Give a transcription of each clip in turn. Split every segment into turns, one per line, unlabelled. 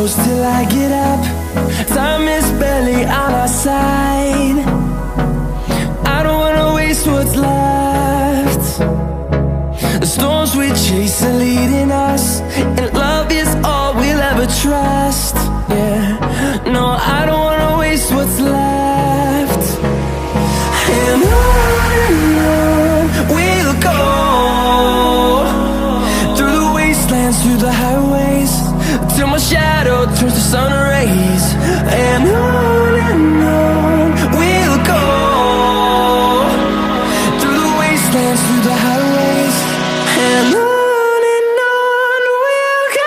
close till I get up. Time is barely on our side. I don't wanna waste what's left. The storms we chase are leading us, and love is all we'll ever trust. Yeah, no, I don't wanna waste what's left. And on we'll go, through the wastelands, through the highways, till my shadow turns to sun rays. And on we'll go, through the wastelands, through the highways, and on we'll go.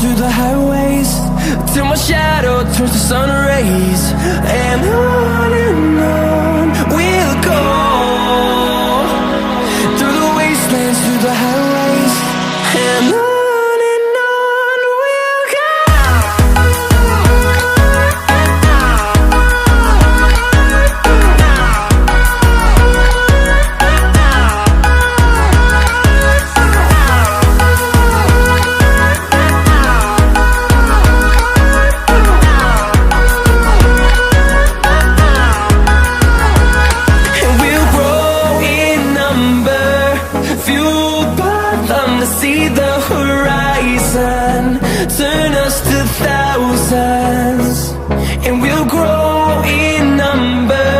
Through the highways, till my shadow turns to sun rays. And on we'll go, through the wastelands, through the highways, and on we'll go. See the horizon, turn us to thousands, and we'll grow in number,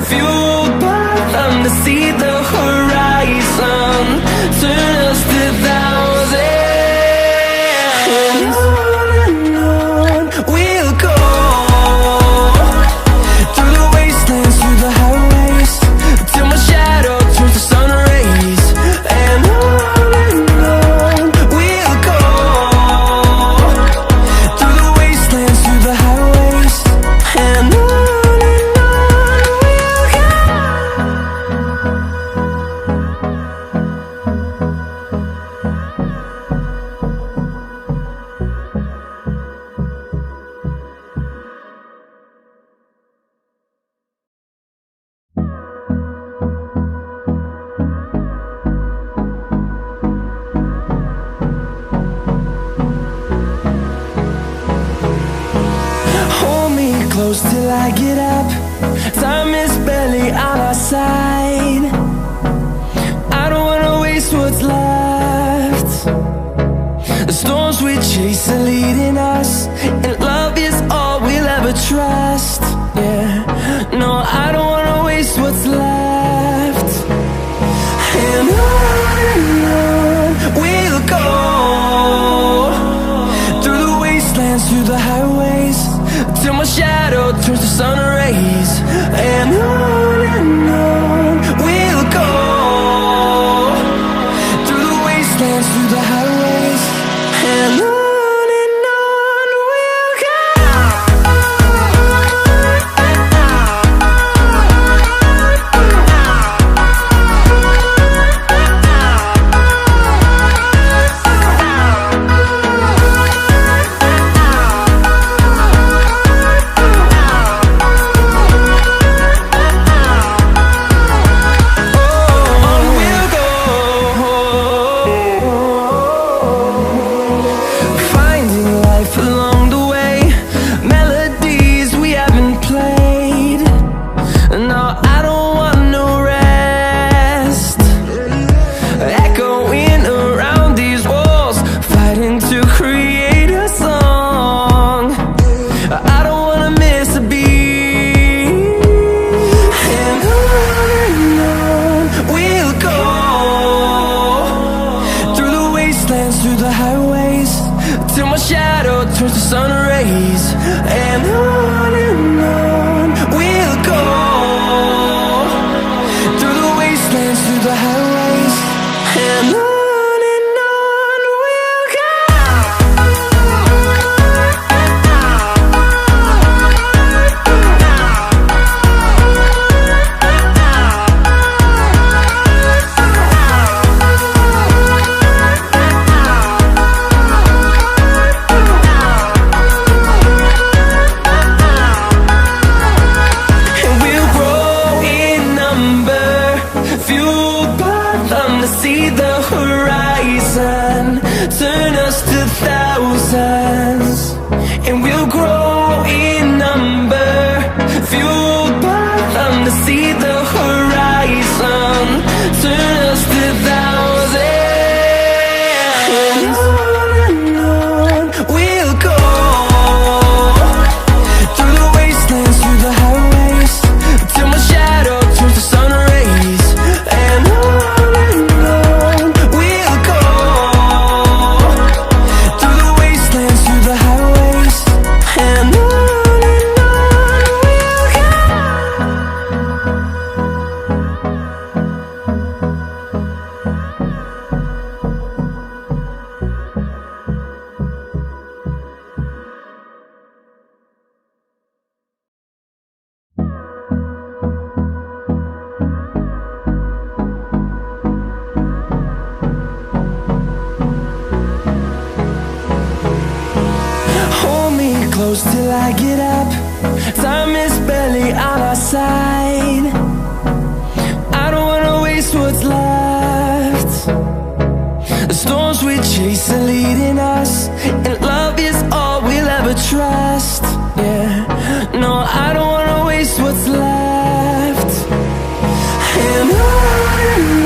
fueled by them. To see the horizon, turn us to thousands, and on we'll go, through the wastelands, through the highways, till my shadow turns to sun rays. And close till I get up. Time is barely on our side. I don't wanna waste what's left. The storms we chase are leading us, and love is all we'll ever trust. Yeah, no, I don't wanna waste what's left. And on we'll go, through the wastelands, through the highways, till my shadow turns to sun rays. And on we'll go, through the wastelands, through the highways, and on we'll go. through the highways, and on we'll go. And we'll grow in number, fueled by them to see the horizon, turn us to thousands. And we'll grow in number, fueled by them to see the horizon, turn us to thousands. And on we'll go, through the wastelands, through the highways, till my shadow turns to sun rays. And on we'll go, through the wastelands, through the highways, and on we'll go. Hold me close till I get up. Time is barely on our side. I don't wanna waste what's left. The storms we chase are leading us, and love is all we'll ever trust. Yeah, no, I don't wanna waste what's left. And on